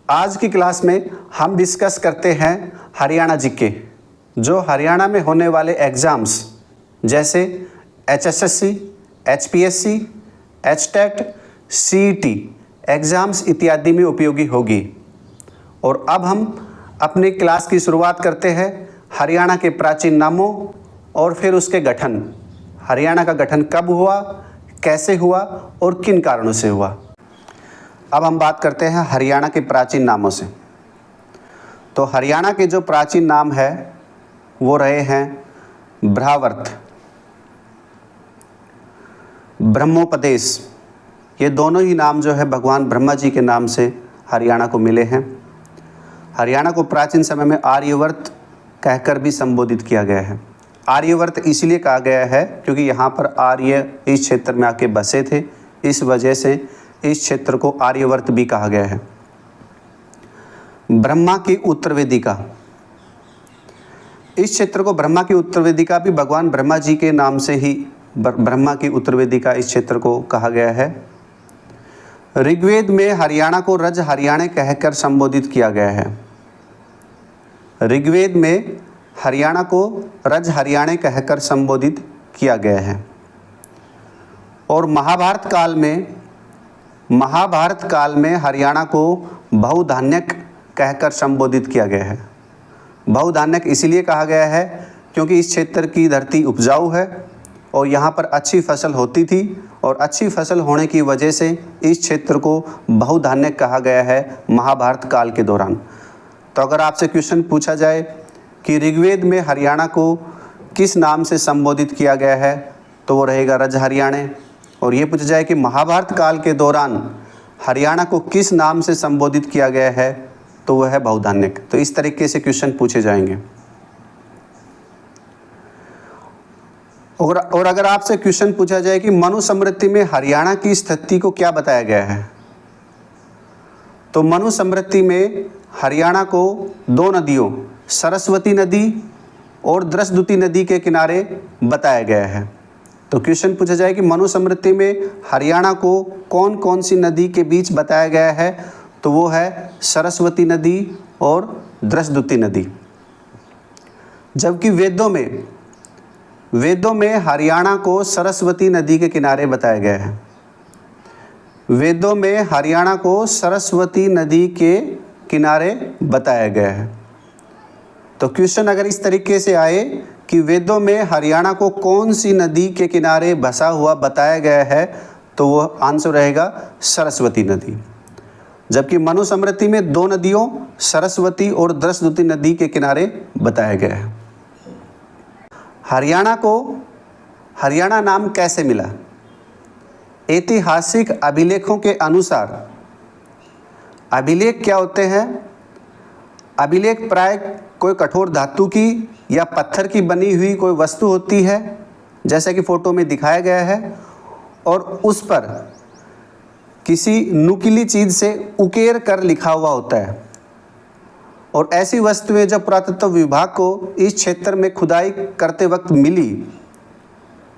आज की क्लास में हम डिस्कस करते हैं हरियाणा जीके, जो हरियाणा में होने वाले एग्ज़ाम्स जैसे HSSC, HPSC, HTET, CET exams इत्यादि में उपयोगी होगी। और अब हम अपनी क्लास की शुरुआत करते हैं हरियाणा के प्राचीन नामों और फिर उसके गठन। हरियाणा का गठन कब हुआ, कैसे हुआ और किन कारणों से हुआ। अब हम बात करते हैं हरियाणा के प्राचीन नामों से। तो हरियाणा के जो प्राचीन नाम है वो रहे हैं ब्रह्मावर्त, ब्रह्मोपदेश। ये दोनों ही नाम जो है भगवान ब्रह्मा जी के नाम से हरियाणा को मिले हैं। हरियाणा को प्राचीन समय में आर्यवर्त कहकर भी संबोधित किया गया है। आर्यवर्त इसलिए कहा गया है क्योंकि यहाँ पर आर्य इस क्षेत्र में आके बसे थे, इस वजह से इस क्षेत्र को आर्यवर्त भी कहा गया है। ब्रह्मा की उत्तर वेदिका, इस क्षेत्र को ब्रह्मा की उत्तर वेदिका भी भगवान ब्रह्मा जी के नाम से ही ब्रह्मा की उत्तर वेदिका इस क्षेत्र को कहा गया है। ऋग्वेद में हरियाणा को रज हरियाणे कहकर संबोधित किया गया है। ऋग्वेद में हरियाणा को रज हरियाणे कहकर संबोधित किया गया है। और महाभारत काल में हरियाणा को बहुधान्यक कहकर संबोधित किया गया है। बहुधान्यक इसलिए कहा गया है क्योंकि इस क्षेत्र की धरती उपजाऊ है और यहाँ पर अच्छी फसल होती थी, और अच्छी फसल होने की वजह से इस क्षेत्र को बहुधान्यक कहा गया है महाभारत काल के दौरान। तो अगर आपसे क्वेश्चन पूछा जाए कि ऋग्वेद में हरियाणा को किस नाम से संबोधित किया गया है, तो वो रहेगा रज हरियाणे। और ये पूछा जाए कि महाभारत काल के दौरान हरियाणा को किस नाम से संबोधित किया गया है, तो वह है बहुधान्यक। तो इस तरीके से क्वेश्चन पूछे जाएंगे। और अगर आपसे क्वेश्चन पूछा जाए कि मनुस्मृति में हरियाणा की स्थिति को क्या बताया गया है, तो मनुस्मृति में हरियाणा को दो नदियों सरस्वती नदी और द्रष्टद्युति नदी के किनारे बताया गया है। तो क्वेश्चन पूछा जाए कि मनुस्मृति में हरियाणा को कौन कौन सी नदी के बीच बताया गया है, तो वो है सरस्वती नदी और द्रष्टद्युति नदी। जबकि वेदों में हरियाणा को सरस्वती नदी के किनारे बताया गया है। वेदों में हरियाणा को सरस्वती नदी के किनारे बताया गया है। तो क्वेश्चन अगर इस तरीके से आए कि वेदों में हरियाणा को कौन सी नदी के किनारे बसा हुआ बताया गया है, तो वो आंसर रहेगा सरस्वती नदी। जबकि मनुस्मृति में दो नदियों सरस्वती और द्रष्टद्युति नदी के किनारे बताया गया है। हरियाणा को हरियाणा नाम कैसे मिला? ऐतिहासिक अभिलेखों के अनुसार, अभिलेख क्या होते हैं? अभिलेख प्राय कोई कठोर धातु की या पत्थर की बनी हुई कोई वस्तु होती है, जैसा कि फोटो में दिखाया गया है, और उस पर किसी नुकीली चीज़ से उकेर कर लिखा हुआ होता है। और ऐसी वस्तुएं जब पुरातत्व विभाग को इस क्षेत्र में खुदाई करते वक्त मिली,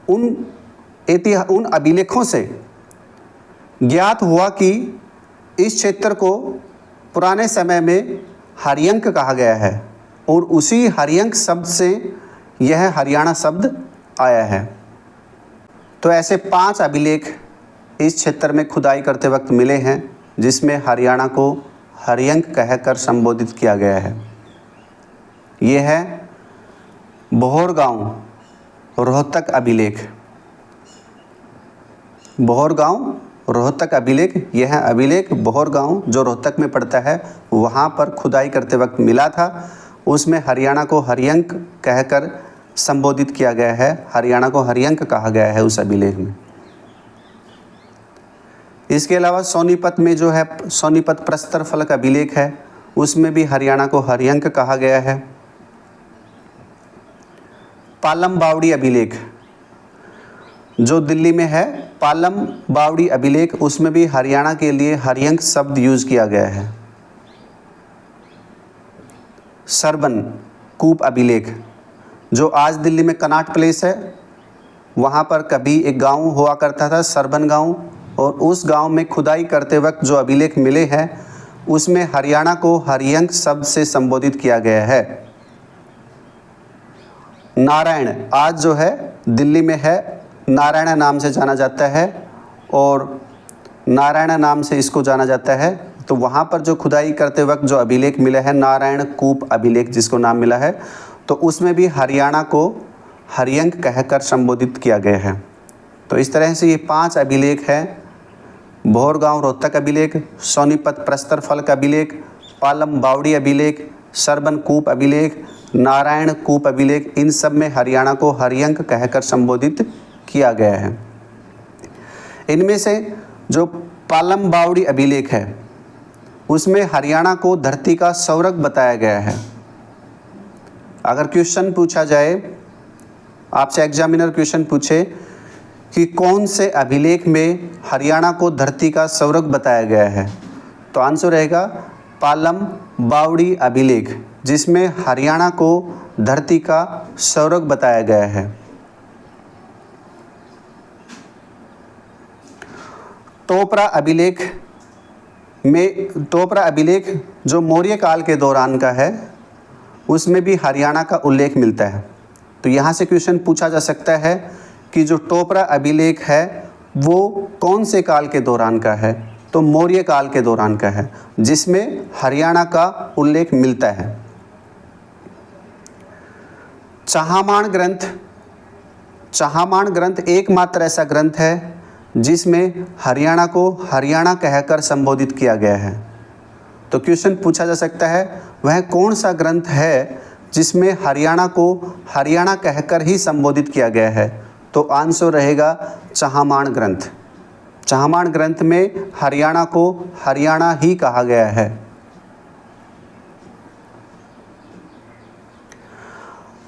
उन अभिलेखों से ज्ञात हुआ कि इस क्षेत्र को पुराने समय में हरियंक कहा गया है, और उसी हरियंक शब्द से यह हरियाणा शब्द आया है। तो ऐसे 5 अभिलेख इस क्षेत्र में खुदाई करते वक्त मिले हैं जिसमें हरियाणा को हरियंक कहकर संबोधित किया गया है। ये है बोहरगांव रोहतक अभिलेख। बोहरगांव रोहतक अभिलेख, यह है अभिलेख बोहरगांव जो रोहतक में पड़ता है, वहाँ पर खुदाई करते वक्त मिला था। उसमें हरियाणा को हरियंक कहकर संबोधित किया गया है, हरियाणा को हरियंक कहा गया है उस अभिलेख में। इसके अलावा सोनीपत में जो है सोनीपत प्रस्तर फलक अभिलेख है, उसमें भी हरियाणा को हरियंक कहा गया है। पालम बावड़ी अभिलेख जो दिल्ली में है, पालम बावड़ी अभिलेख, उसमें भी हरियाणा के लिए हरियंक शब्द यूज किया गया है। सरबन कूप अभिलेख जो आज दिल्ली में कनॉट प्लेस है, वहाँ पर कभी एक गांव हुआ करता था सरबन गांव, और उस गांव में खुदाई करते वक्त जो अभिलेख मिले हैं उसमें हरियाणा को हरियंक शब्द से संबोधित किया गया है। नारायण आज जो है दिल्ली में है, नारायण नाम से जाना जाता है और नारायण नाम से इसको जाना जाता है। तो वहाँ पर जो खुदाई करते वक्त जो अभिलेख मिला है, नारायण कूप अभिलेख जिसको नाम मिला है, तो उसमें भी हरियाणा को हरियंक कहकर संबोधित किया गया है। तो इस तरह से ये 5 अभिलेख हैं, भोरगांव रोहतक अभिलेख, सोनीपत प्रस्तर फलक अभिलेख, पालम बावड़ी अभिलेख, सरबन कूप अभिलेख, नारायण कूप अभिलेख, इन सब में हरियाणा को हरियंक कहकर संबोधित किया गया है। इनमें से जो पालम बावड़ी अभिलेख है उसमें हरियाणा को धरती का संवरक बताया गया है। अगर क्वेश्चन पूछा जाए, आपसे एग्जामिनर क्वेश्चन पूछे कि कौन से अभिलेख में हरियाणा को धरती का संवरक बताया गया है, तो आंसर रहेगा पालम बावड़ी अभिलेख, जिसमें हरियाणा को धरती का संवरक बताया गया है। टोपरा अभिलेख जो मौर्य काल के दौरान का है, उसमें भी हरियाणा का उल्लेख मिलता है। तो यहाँ से क्वेश्चन पूछा जा सकता है कि जो टोपरा अभिलेख है वो कौन से काल के दौरान का है, तो मौर्य काल के दौरान का है, जिसमें हरियाणा का उल्लेख मिलता है। चाहमाण ग्रंथ एकमात्र ऐसा ग्रंथ है जिसमें हरियाणा को हरियाणा कहकर संबोधित किया गया है। तो क्वेश्चन पूछा जा सकता है वह कौन सा ग्रंथ है जिसमें हरियाणा को हरियाणा कहकर ही संबोधित किया गया है, तो आंसर रहेगा चाहमाण ग्रंथ। चाहमाण ग्रंथ में हरियाणा को हरियाणा ही कहा गया है।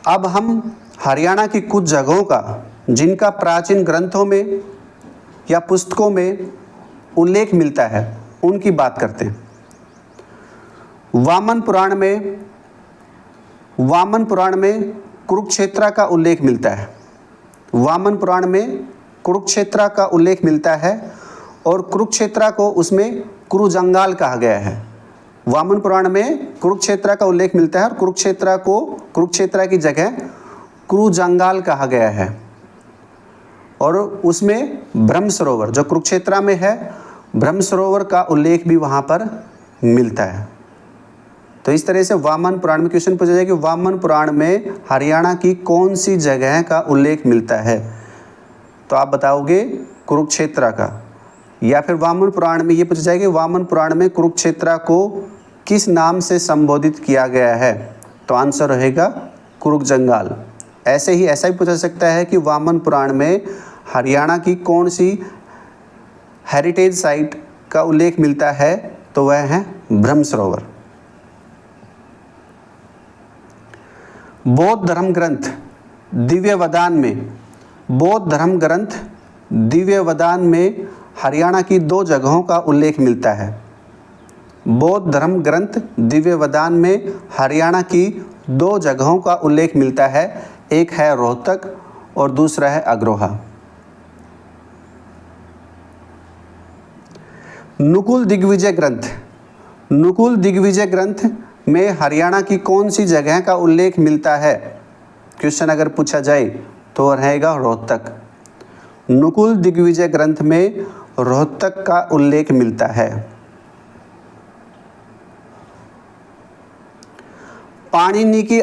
अब हम हरियाणा की कुछ जगहों का जिनका प्राचीन ग्रंथों में या पुस्तकों में उल्लेख मिलता है उनकी बात करते हैं। वामन पुराण में कुरुक्षेत्र का उल्लेख मिलता है। वामन पुराण में कुरुक्षेत्र का उल्लेख मिलता है और कुरुक्षेत्र को उसमें कुरुजंगाल कहा गया है। वामन पुराण में कुरुक्षेत्र का उल्लेख मिलता है और कुरुक्षेत्र की जगह कुरुजंगाल कहा गया है। और उसमें ब्रह्म सरोवर जो कुरुक्षेत्र में है, ब्रह्म सरोवर का उल्लेख भी वहाँ पर मिलता है। तो इस तरह से वामन पुराण में क्वेश्चन पूछा जाए कि वामन पुराण में हरियाणा की कौन सी जगह का उल्लेख मिलता है, तो आप बताओगे कुरुक्षेत्र का। या फिर वामन पुराण में ये पूछा जाए कि वामन पुराण में कुरुक्षेत्र को किस नाम से संबोधित किया गया है, तो आंसर रहेगा कुरुजंगाल। ऐसा ही पूछा सकता है कि वामन पुराण में हरियाणा की कौन सी हेरिटेज साइट का उल्लेख मिलता है, तो वह है ब्रह्म सरोवर। बौद्ध धर्म ग्रंथ दिव्य वदान में हरियाणा की 2 जगहों का उल्लेख मिलता है। बौद्ध धर्म ग्रंथ दिव्य वदान में हरियाणा की 2 जगहों का उल्लेख मिलता है, एक है रोहतक और दूसरा है अग्रोहा। नुकुल दिग्विजय ग्रंथ में हरियाणा की कौन सी जगह का उल्लेख मिलता है, क्वेश्चन अगर पूछा जाए तो रहेगा रोहतक। नुकुल दिग्विजय ग्रंथ में रोहतक का उल्लेख मिलता है। पाणिनि की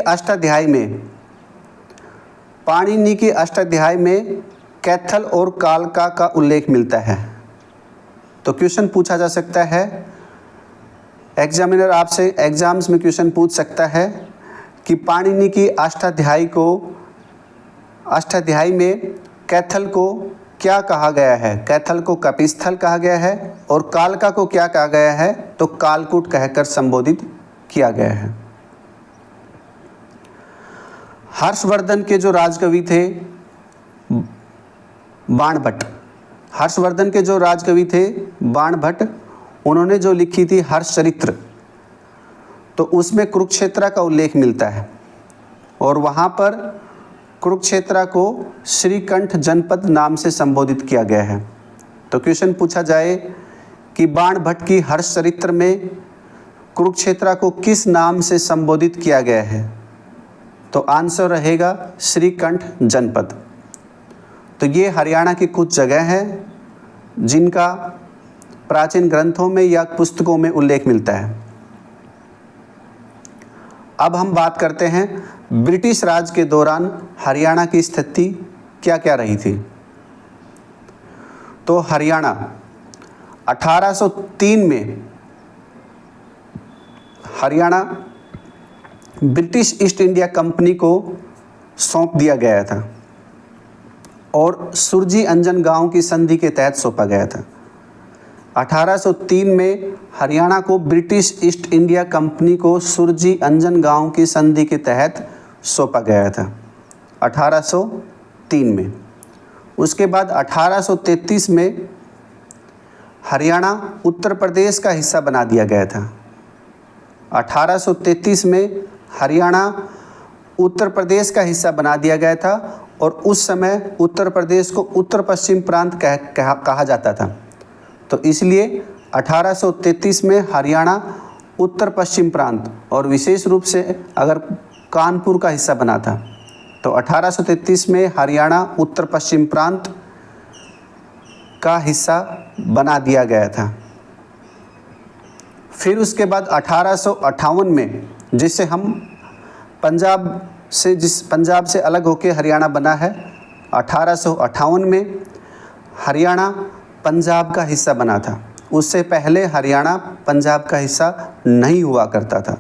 अष्टाध्यायी में कैथल और कालका का उल्लेख मिलता है। तो क्वेश्चन पूछा जा सकता है, एग्जामिनर आपसे एग्जाम्स में क्वेश्चन पूछ सकता है कि पाणिनि की अष्टाध्यायी में कैथल को क्या कहा गया है। कैथल को कपिस्थल कहा गया है और कालका को क्या कहा गया है, तो कालकूट कहकर संबोधित किया गया है। हर्षवर्धन के जो राजकवि थे बाणभट्ट, उन्होंने जो लिखी थी हर्षचरित्र, तो उसमें कुरुक्षेत्र का उल्लेख मिलता है और वहाँ पर कुरुक्षेत्र को श्रीकंठ जनपद नाम से संबोधित किया गया है। तो क्वेश्चन पूछा जाए कि बाणभट्ट की हर्षचरित्र में कुरुक्षेत्र को किस नाम से संबोधित किया गया है? तो आंसर रहेगा श्रीकंठ जनपद। तो ये हरियाणा की कुछ जगह हैं जिनका प्राचीन ग्रंथों में या पुस्तकों में उल्लेख मिलता है। अब हम बात करते हैं ब्रिटिश राज के दौरान हरियाणा की स्थिति क्या क्या रही थी। तो हरियाणा 1803 में Haryana British east India company को सौंप दिया गया था और सुरजी अंजन गांव की संधि के तहत सौंपा गया था। 1803 में हरियाणा को ब्रिटिश ईस्ट इंडिया कंपनी को सुरजी अंजन गांव की संधि के तहत सौंपा गया था 1803 में। उसके बाद 1833 में हरियाणा उत्तर प्रदेश का हिस्सा बना दिया गया था। 1833 में हरियाणा उत्तर प्रदेश का हिस्सा बना दिया गया था और उस समय उत्तर प्रदेश को उत्तर पश्चिम प्रांत कहा जाता था। तो इसलिए 1833 में हरियाणा उत्तर पश्चिम प्रांत और विशेष रूप से अगर कानपुर का हिस्सा बना था तो 1833 में हरियाणा उत्तर पश्चिम प्रांत का हिस्सा बना दिया गया था। फिर उसके बाद 1858 में जिससे हम पंजाब से अलग होकर हरियाणा बना है, 1858 में हरियाणा पंजाब का हिस्सा बना था। उससे पहले हरियाणा पंजाब का हिस्सा नहीं हुआ करता था।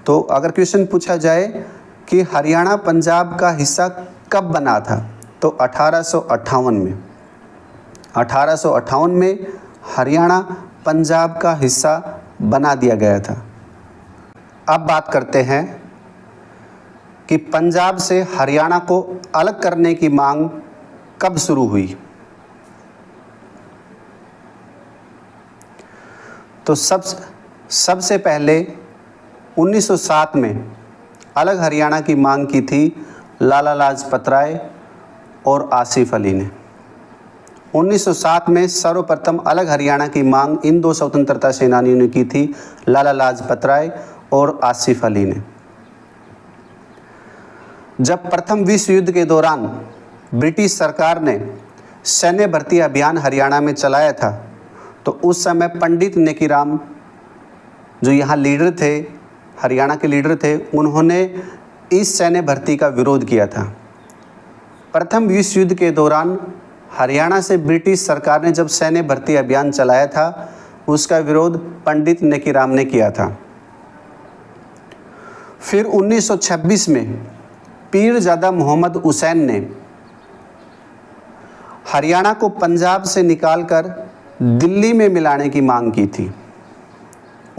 तो अगर क्वेश्चन पूछा जाए कि हरियाणा पंजाब का हिस्सा कब बना था तो 1858 में। 1858 में हरियाणा पंजाब का हिस्सा बना दिया गया था। अब बात करते हैं कि पंजाब से हरियाणा को अलग करने की मांग कब शुरू हुई। तो सबसे पहले 1907 में अलग हरियाणा की मांग की थी लाला लाजपत राय और आसिफ अली ने। 1907 में सर्वप्रथम अलग हरियाणा की मांग इन दो स्वतंत्रता सेनानियों ने की थी, लाला लाजपत राय और आसिफ अली ने। जब प्रथम विश्व युद्ध के दौरान ब्रिटिश सरकार ने सैन्य भर्ती अभियान हरियाणा में चलाया था तो उस समय पंडित नेकीराम जो यहाँ लीडर थे, हरियाणा के लीडर थे, उन्होंने इस सैन्य भर्ती का विरोध किया था। प्रथम विश्व युद्ध के दौरान हरियाणा से ब्रिटिश सरकार ने जब सैन्य भर्ती अभियान चलाया था उसका विरोध पंडित नेकीराम ने किया था। फिर 1926 में पीरजादा मोहम्मद हुसैन ने हरियाणा को पंजाब से निकालकर दिल्ली में मिलाने की मांग की थी।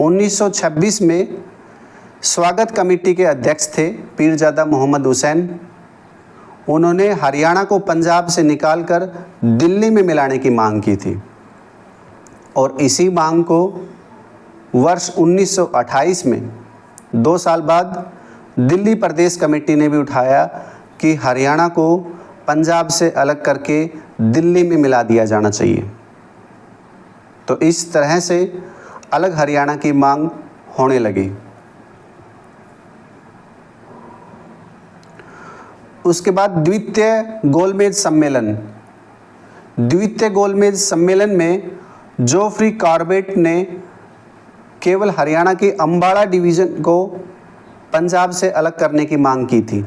1926 में स्वागत कमेटी के अध्यक्ष थे पीरजादा मोहम्मद हुसैन। उन्होंने हरियाणा को पंजाब से निकालकर दिल्ली में मिलाने की मांग की थी और इसी मांग को वर्ष 1928 में 2 साल बाद दिल्ली प्रदेश कमेटी ने भी उठाया कि हरियाणा को पंजाब से अलग करके दिल्ली में मिला दिया जाना चाहिए। तो इस तरह से अलग हरियाणा की मांग होने लगी। उसके बाद द्वितीय गोलमेज सम्मेलन में जोफ्री कॉर्बेट ने केवल हरियाणा की अम्बाड़ा डिवीज़न को पंजाब से अलग करने की मांग की थी।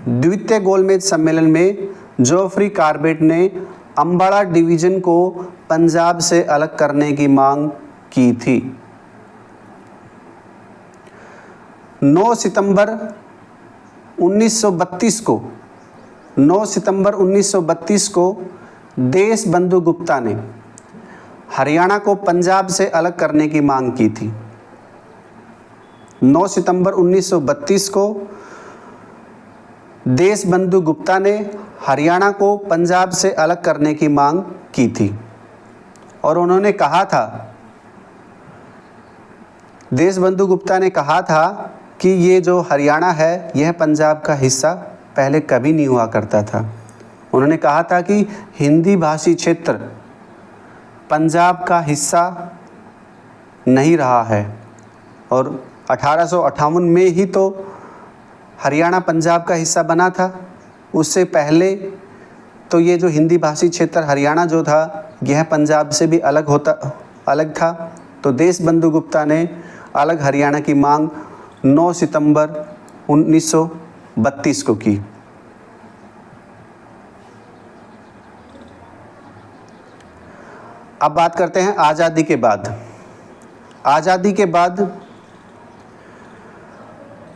द्वितीय गोलमेज सम्मेलन में जोफ्री कॉर्बेट ने अम्बाड़ा डिवीज़न को पंजाब से अलग करने की मांग की थी। 9 सितंबर 1932 को देशबंधु गुप्ता ने हरियाणा को पंजाब से अलग करने की मांग की थी। 9 सितंबर 1932 को देशबंधु गुप्ता ने हरियाणा को पंजाब से अलग करने की मांग की थी और उन्होंने कहा था, देशबंधु गुप्ता ने कहा था कि ये जो हरियाणा है यह पंजाब का हिस्सा पहले कभी नहीं हुआ करता था। उन्होंने कहा था कि हिंदी भाषी क्षेत्र पंजाब का हिस्सा नहीं रहा है और 1858 में ही तो हरियाणा पंजाब का हिस्सा बना था। उससे पहले तो ये जो हिंदी भाषी क्षेत्र हरियाणा जो था यह पंजाब से भी अलग था। तो देशबंधु गुप्ता ने अलग हरियाणा की मांग 9 सितंबर 1932 को की। अब बात करते हैं आज़ादी के बाद। आज़ादी के बाद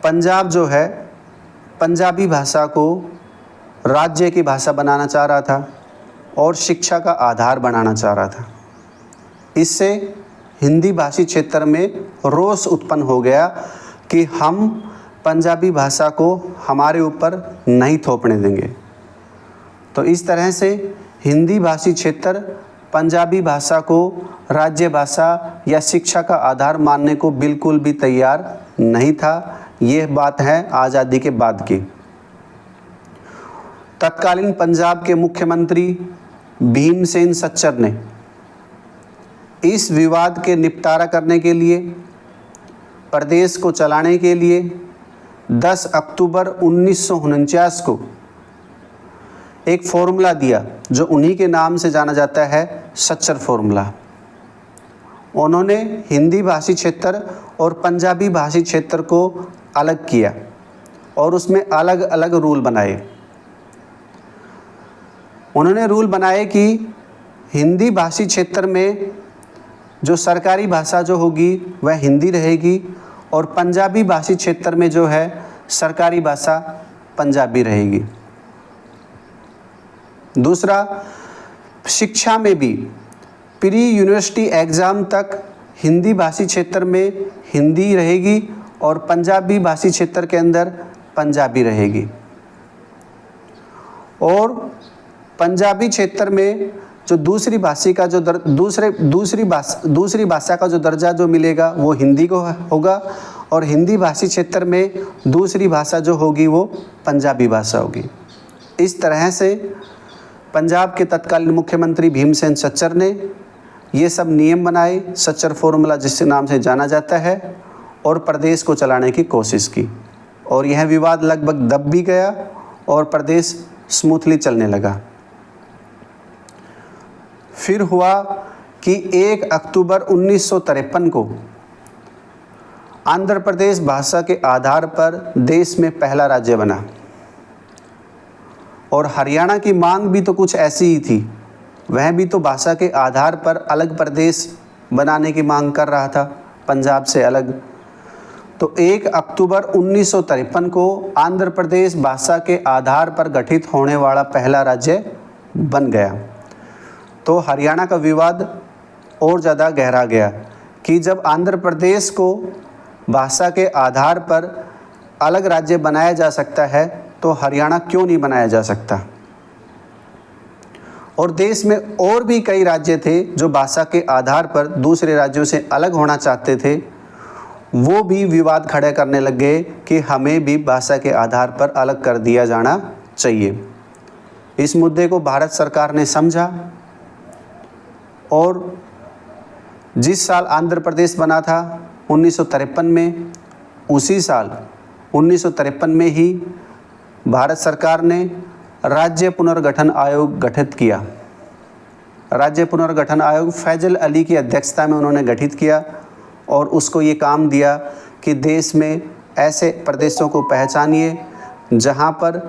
पंजाब जो है पंजाबी भाषा को राज्य की भाषा बनाना चाह रहा था और शिक्षा का आधार बनाना चाह रहा था। इससे हिंदी भाषी क्षेत्र में रोष उत्पन्न हो गया कि हम पंजाबी भाषा को हमारे ऊपर नहीं थोपने देंगे। तो इस तरह से हिंदी भाषी क्षेत्र पंजाबी भाषा को राज्य भाषा या शिक्षा का आधार मानने को बिल्कुल भी तैयार नहीं था। ये बात है आज़ादी के बाद की। तत्कालीन पंजाब के मुख्यमंत्री भीमसेन सच्चर ने इस विवाद के निपटारा करने के लिए प्रदेश को चलाने के लिए 10 अक्टूबर 1949 को एक फॉर्मूला दिया जो उन्हीं के नाम से जाना जाता है, सच्चर फॉर्मूला। उन्होंने हिंदी भाषी क्षेत्र और पंजाबी भाषी क्षेत्र को अलग किया और उसमें अलग अलग रूल बनाए। उन्होंने रूल बनाए कि हिंदी भाषी क्षेत्र में जो सरकारी भाषा जो होगी वह हिंदी रहेगी और पंजाबी भाषी क्षेत्र में जो है सरकारी भाषा पंजाबी रहेगी। दूसरा, शिक्षा में भी प्री यूनिवर्सिटी एग्ज़ाम तक हिंदी भाषी क्षेत्र में हिंदी रहेगी और पंजाबी भाषी क्षेत्र के अंदर पंजाबी रहेगी। और पंजाबी क्षेत्र में जो दूसरी भाषा का जो दूसरी भाषा का जो दर्जा जो मिलेगा वो हिंदी को होगा और हिंदी भाषी क्षेत्र में दूसरी भाषा जो होगी वो पंजाबी भाषा होगी। इस तरह से पंजाब के तत्कालीन मुख्यमंत्री भीमसेन सच्चर ने ये सब नियम बनाए, सच्चर फॉर्मूला जिस नाम से जाना जाता है, और प्रदेश को चलाने की कोशिश की और यह विवाद लगभग दब भी गया और प्रदेश स्मूथली चलने लगा। फिर हुआ कि 1 अक्टूबर 1953 को आंध्र प्रदेश भाषा के आधार पर देश में पहला राज्य बना और हरियाणा की मांग भी तो कुछ ऐसी ही थी। वह भी तो भाषा के आधार पर अलग प्रदेश बनाने की मांग कर रहा था, पंजाब से अलग। तो 1 अक्टूबर 1953 को आंध्र प्रदेश भाषा के आधार पर गठित होने वाला पहला राज्य बन गया। तो हरियाणा का विवाद और ज़्यादा गहरा गया कि जब आंध्र प्रदेश को भाषा के आधार पर अलग राज्य बनाया जा सकता है तो हरियाणा क्यों नहीं बनाया जा सकता। और देश में और भी कई राज्य थे जो भाषा के आधार पर दूसरे राज्यों से अलग होना चाहते थे, वो भी विवाद खड़े करने लग गए कि हमें भी भाषा के आधार पर अलग कर दिया जाना चाहिए। इस मुद्दे को भारत सरकार ने समझा और जिस साल आंध्र प्रदेश बना था 1953 में, उसी साल 1953 में ही भारत सरकार ने राज्य पुनर्गठन आयोग गठित किया। राज्य पुनर्गठन आयोग फैजल अली की अध्यक्षता में उन्होंने गठित किया और उसको ये काम दिया कि देश में ऐसे प्रदेशों को पहचानिए जहाँ पर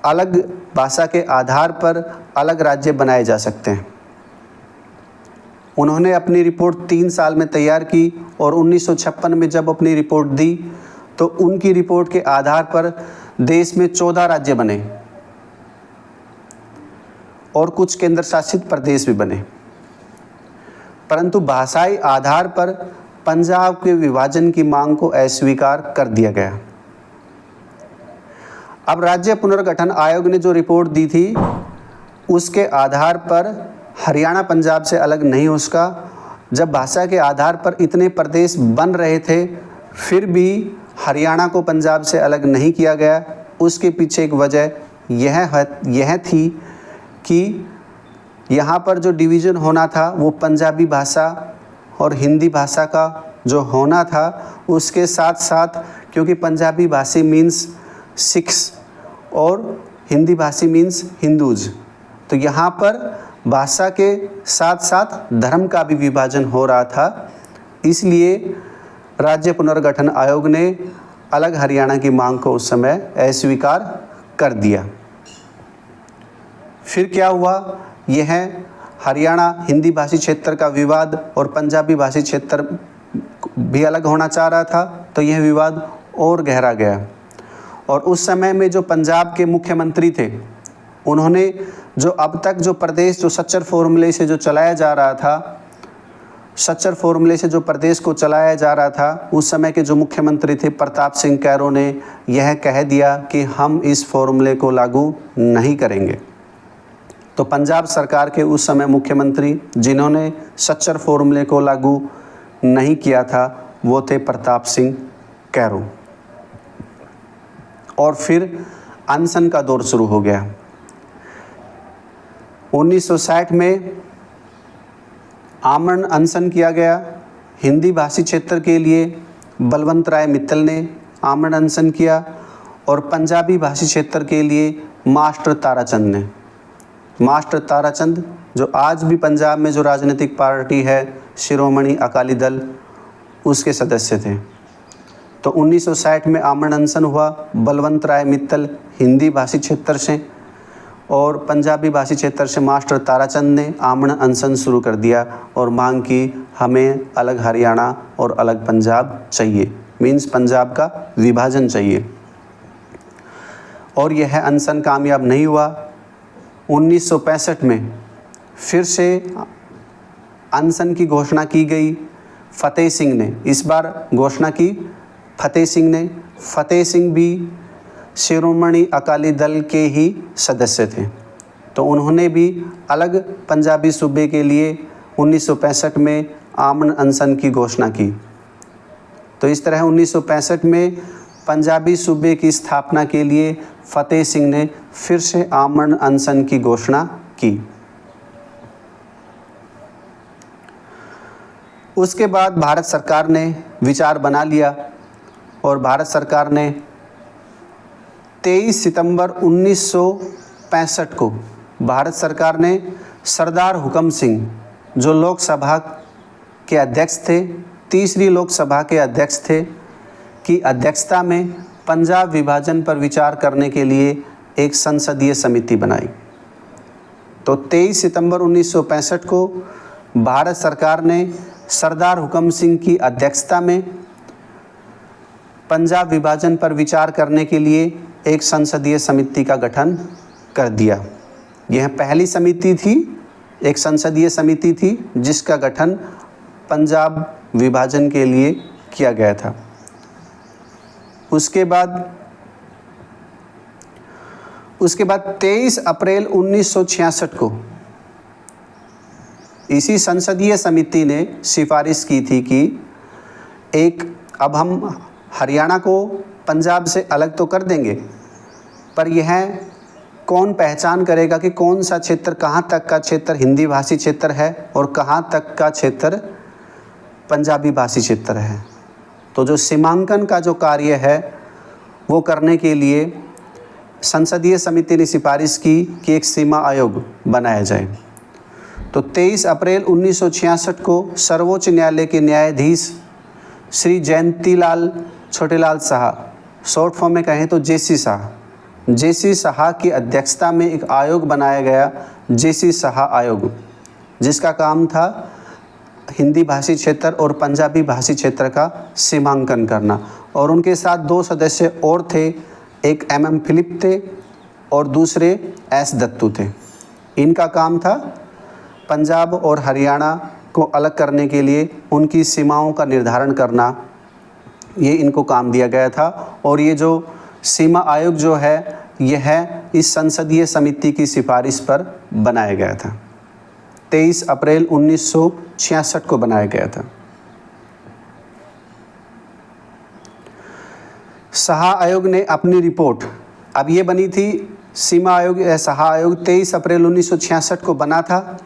अलग भाषा के आधार पर अलग राज्य बनाए जा सकते हैं। उन्होंने अपनी रिपोर्ट 3 साल में तैयार की और 1956 में जब अपनी रिपोर्ट दी तो उनकी रिपोर्ट के आधार पर देश में 14 राज्य बने और कुछ केंद्र शासित प्रदेश भी बने। परंतु भाषाई आधार पर पंजाब के विभाजन की मांग को अस्वीकार कर दिया गया। अब राज्य पुनर्गठन आयोग ने जो रिपोर्ट दी थी उसके आधार पर हरियाणा पंजाब से अलग नहीं उसका। जब भाषा के आधार पर इतने प्रदेश बन रहे थे फिर भी हरियाणा को पंजाब से अलग नहीं किया गया। उसके पीछे एक वजह यह थी कि यहाँ पर जो डिवीज़न होना था वो पंजाबी भाषा और हिंदी भाषा का जो होना था उसके साथ साथ, क्योंकि पंजाबी भाषी मीन्स सिख्स और हिंदी भाषी मीन्स हिंदूज, तो यहाँ पर भाषा के साथ साथ धर्म का भी विभाजन हो रहा था। इसलिए राज्य पुनर्गठन आयोग ने अलग हरियाणा की मांग को उस समय अस्वीकार कर दिया। फिर क्या हुआ, यह हरियाणा हिंदी भाषी क्षेत्र का विवाद और पंजाबी भाषी क्षेत्र भी अलग होना चाह रहा था, तो यह विवाद और गहरा गया। और उस समय में जो पंजाब के मुख्यमंत्री थे, उन्होंने जो अब तक जो प्रदेश जो सच्चर फॉर्मूले से जो चलाया जा रहा था, सच्चर फॉर्मूले से जो प्रदेश को चलाया जा रहा था, उस समय के जो मुख्यमंत्री थे प्रताप सिंह कैरो ने यह कह दिया कि हम इस फॉर्मूले को लागू नहीं करेंगे। तो पंजाब सरकार के उस समय मुख्यमंत्री जिन्होंने सच्चर फॉर्मूले को लागू नहीं किया था, वो थे प्रताप सिंह कैरो। और फिर अनशन का दौर शुरू हो गया। 1960 में आमरण अनशन किया गया। हिंदी भाषी क्षेत्र के लिए बलवंत राय मित्तल ने आमरण अनशन किया और पंजाबी भाषी क्षेत्र के लिए मास्टर ताराचंद ने। मास्टर ताराचंद जो आज भी पंजाब में जो राजनीतिक पार्टी है शिरोमणि अकाली दल, उसके सदस्य थे। तो 1960 में आमरण अनशन हुआ। बलवंत राय मित्तल हिंदी भाषी क्षेत्र से और पंजाबी भाषी क्षेत्र से मास्टर ताराचंद ने आमरण अनशन शुरू कर दिया और मांग की हमें अलग हरियाणा और अलग पंजाब चाहिए, मीन्स पंजाब का विभाजन चाहिए। और यह अनशन कामयाब नहीं हुआ। 1965 में फिर से अनशन की घोषणा की गई। फतेह सिंह ने इस बार घोषणा की, फतेह सिंह ने। फतेह सिंह भी शिरोमणि अकाली दल के ही सदस्य थे, तो उन्होंने भी अलग पंजाबी सूबे के लिए 1965 में आमरण अनशन की घोषणा की। तो इस तरह 1965 में पंजाबी सूबे की स्थापना के लिए फतेह सिंह ने फिर से आमरण अनशन की घोषणा की। उसके बाद भारत सरकार ने विचार बना लिया और भारत सरकार ने 23 सितंबर 1965 को भारत सरकार ने सरदार हुकम सिंह जो लोकसभा के अध्यक्ष थे, तीसरी लोकसभा के अध्यक्ष थे, की अध्यक्षता में पंजाब विभाजन पर विचार करने के लिए एक संसदीय समिति बनाई। तो 23 सितंबर 1965 को भारत सरकार ने सरदार हुकम सिंह की अध्यक्षता में पंजाब विभाजन पर विचार करने के लिए एक संसदीय समिति का गठन कर दिया। यह पहली समिति थी, एक संसदीय समिति थी जिसका गठन पंजाब विभाजन के लिए किया गया था। उसके बाद 23 अप्रैल 1966 को इसी संसदीय समिति ने सिफारिश की थी कि अब हम हरियाणा को पंजाब से अलग तो कर देंगे, पर यह कौन पहचान करेगा कि कौन सा क्षेत्र, कहाँ तक का क्षेत्र हिंदी भाषी क्षेत्र है और कहाँ तक का क्षेत्र पंजाबी भाषी क्षेत्र है। तो जो सीमांकन का जो कार्य है वो करने के लिए संसदीय समिति ने सिफारिश की कि एक सीमा आयोग बनाया जाए। तो 23 अप्रैल 1966 को सर्वोच्च न्यायालय के न्यायाधीश श्री जयंतीलाल छोटेलाल शाह, शॉर्ट फॉर्म में कहें तो जेसी शाह की अध्यक्षता में एक आयोग बनाया गया, जेसी शाह आयोग, जिसका काम था हिंदी भाषी क्षेत्र और पंजाबी भाषी क्षेत्र का सीमांकन करना। और उनके साथ 2 सदस्य और थे, एक MM फिलिप थे और दूसरे S दत्तू थे। इनका काम था पंजाब और हरियाणा को अलग करने के लिए उनकी सीमाओं का निर्धारण करना, ये इनको काम दिया गया था। और ये जो सीमा आयोग जो है यह इस संसदीय समिति की सिफारिश पर बनाया गया था। 23 अप्रैल 1966 को बनाया गया था। शाह आयोग ने अपनी रिपोर्ट, अब ये बनी थी सीमा आयोग, शाह आयोग 23 अप्रैल 1966 को बना था।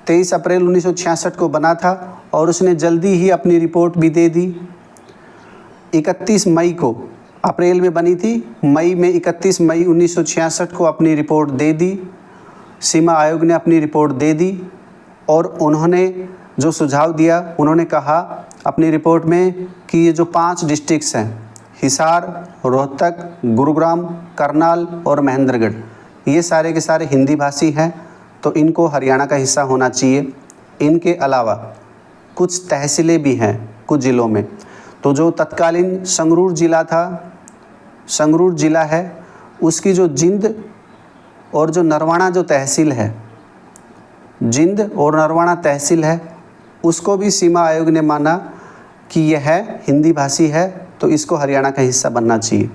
23 अप्रैल 1966 को बना था और उसने जल्दी ही अपनी रिपोर्ट भी दे दी। 31 मई को, अप्रैल में बनी थी, मई में 31 मई 1966 को अपनी रिपोर्ट दे दी। सीमा आयोग ने अपनी रिपोर्ट दे दी और उन्होंने जो सुझाव दिया, उन्होंने कहा अपनी रिपोर्ट में कि ये जो 5 डिस्ट्रिक्ट्स हैं, हिसार, रोहतक, गुरुग्राम, करनाल और महेंद्रगढ़, ये सारे के सारे हिंदी भाषी हैं, तो इनको हरियाणा का हिस्सा होना चाहिए। इनके अलावा कुछ तहसीलें भी हैं कुछ ज़िलों में, तो जो तत्कालीन संगरूर ज़िला था, संगरूर ज़िला है, उसकी जो जिंद और जो नरवाना जो तहसील है, जिंद और नरवाना तहसील है, उसको भी सीमा आयोग ने माना कि यह है हिंदी भाषी है, तो इसको हरियाणा का हिस्सा बनना चाहिए।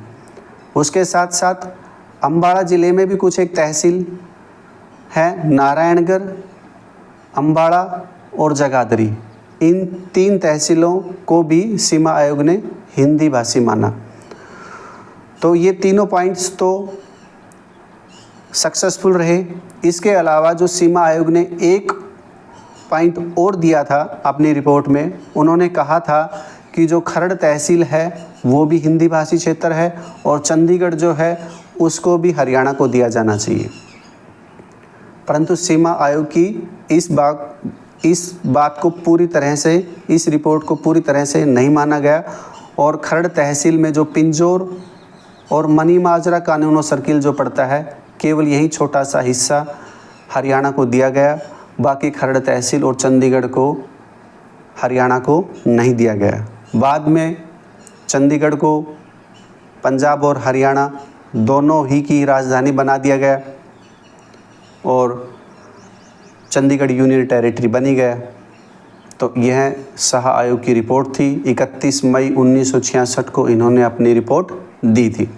उसके साथ साथ अम्बाड़ा ज़िले में भी कुछ एक तहसील है, नारायणगढ़, अम्बाड़ा और जगाधरी। इन 3 तहसीलों को भी सीमा आयोग ने हिंदी भाषी माना। तो ये तीनों पॉइंट्स तो सक्सेसफुल रहे। इसके अलावा जो सीमा आयोग ने एक पॉइंट और दिया था अपनी रिपोर्ट में, उन्होंने कहा था कि जो खरड़ तहसील है वो भी हिंदी भाषी क्षेत्र है और चंडीगढ़ जो है उसको भी हरियाणा को दिया जाना चाहिए। परंतु सीमा आयोग की इस बात को पूरी तरह से, इस रिपोर्ट को पूरी तरह से नहीं माना गया और खरड़ तहसील में जो पिंजौर और मनी माजरा कानूनों सर्किल जो पड़ता है, केवल यही छोटा सा हिस्सा हरियाणा को दिया गया। बाकी खरड़ तहसील और चंडीगढ़ को हरियाणा को नहीं दिया गया। बाद में चंडीगढ़ को पंजाब और हरियाणा दोनों ही की राजधानी बना दिया गया और चंडीगढ़ यूनियन टेरिटरी बनी गया। तो यह शाह आयोग की रिपोर्ट थी। 31 मई 1966 को इन्होंने अपनी रिपोर्ट दी थी।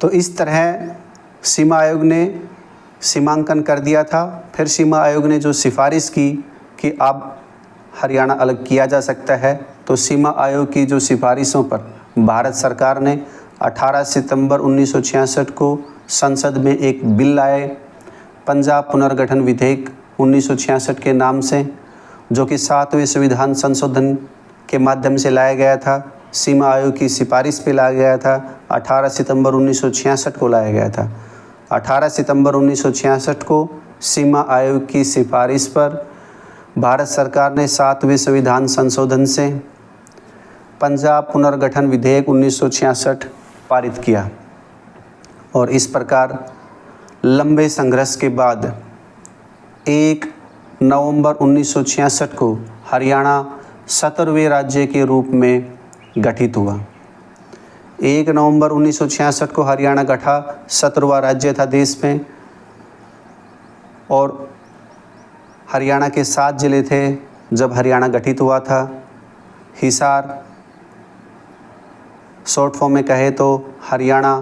तो इस तरह सीमा आयोग ने सीमांकन कर दिया था। फिर सीमा आयोग ने जो सिफारिश की कि अब हरियाणा अलग किया जा सकता है, तो सीमा आयोग की जो सिफारिशों पर भारत सरकार ने 18 सितंबर 1966 को संसद में एक बिल लाए, पंजाब पुनर्गठन विधेयक 1966 के नाम से, जो कि 7वें संविधान संशोधन के माध्यम से लाया गया था। सीमा आयोग की सिफारिश पे लाया गया था। 18 सितंबर 1966 को लाया गया था। 18 सितंबर 1966 को सीमा आयोग की सिफारिश पर भारत सरकार ने 7वें संविधान संशोधन से पंजाब पुनर्गठन विधेयक 1966 पारित किया और इस प्रकार लंबे संघर्ष के बाद 1 नवंबर 1966 को हरियाणा 17वें राज्य के रूप में गठित हुआ। 1 नवंबर 1966 को हरियाणा गठा 17वां राज्य था देश में और हरियाणा के 7 ज़िले थे जब हरियाणा गठित हुआ था। हिसार, शॉर्ट फॉर्म में कहे तो हरियाणा,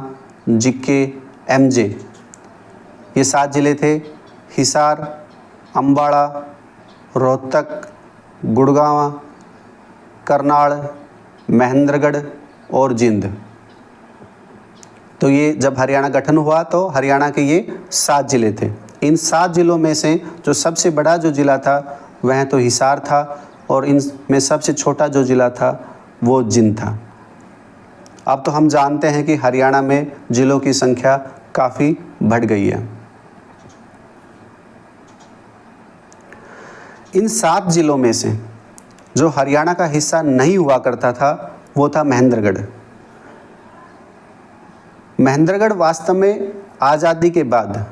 जीके, एमजे, ये 7 ज़िले थे। हिसार, अम्बाड़ा, रोहतक, गुड़गांव, करनाल, महेंद्रगढ़ और जिंद। तो ये जब हरियाणा गठन हुआ तो हरियाणा के ये 7 ज़िले थे। इन 7 ज़िलों में से जो सबसे बड़ा जो ज़िला था वह तो हिसार था और इनमें सबसे छोटा जो ज़िला था वो जिंद था। अब तो हम जानते हैं कि हरियाणा में ज़िलों की संख्या काफ़ी बढ़ गई है। इन 7 ज़िलों में से जो हरियाणा का हिस्सा नहीं हुआ करता था वो था महेंद्रगढ़। महेंद्रगढ़ वास्तव में आज़ादी के बाद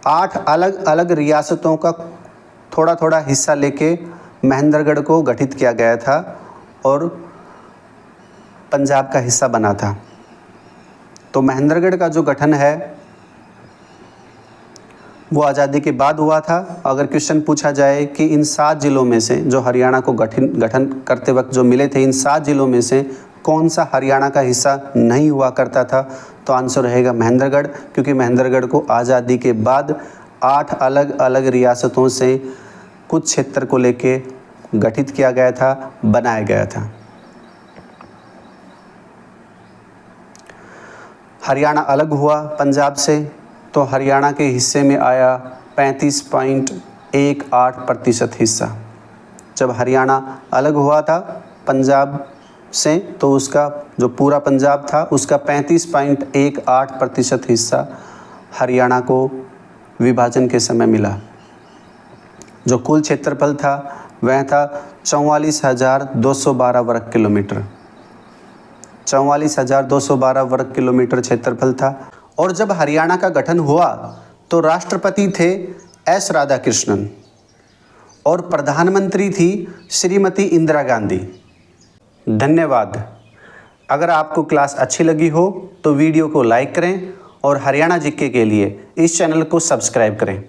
8 अलग अलग रियासतों का थोड़ा थोड़ा हिस्सा लेके महेंद्रगढ़ को गठित किया गया था और पंजाब का हिस्सा बना था। तो महेंद्रगढ़ का जो गठन है वो आज़ादी के बाद हुआ था। अगर क्वेश्चन पूछा जाए कि इन 7 ज़िलों में से जो हरियाणा को गठन करते वक्त जो मिले थे, इन 7 ज़िलों में से कौन सा हरियाणा का हिस्सा नहीं हुआ करता था, तो आंसर रहेगा महेंद्रगढ़, क्योंकि महेंद्रगढ़ को आज़ादी के बाद 8 अलग अलग रियासतों से कुछ क्षेत्र को लेके गठित किया गया था, बनाया गया था। हरियाणा अलग हुआ पंजाब से तो हरियाणा के हिस्से में आया 35.18% हिस्सा। जब हरियाणा अलग हुआ था पंजाब से तो उसका जो पूरा पंजाब था उसका 35.18% हिस्सा हरियाणा को विभाजन के समय मिला। जो कुल क्षेत्रफल था वह था 44,212 वर्ग किलोमीटर। 44,212 वर्ग किलोमीटर क्षेत्रफल था। और जब हरियाणा का गठन हुआ तो राष्ट्रपति थे एस राधाकृष्णन और प्रधानमंत्री थी श्रीमती इंदिरा गांधी। धन्यवाद। अगर आपको क्लास अच्छी लगी हो तो वीडियो को लाइक करें और हरियाणा जीके के लिए इस चैनल को सब्सक्राइब करें।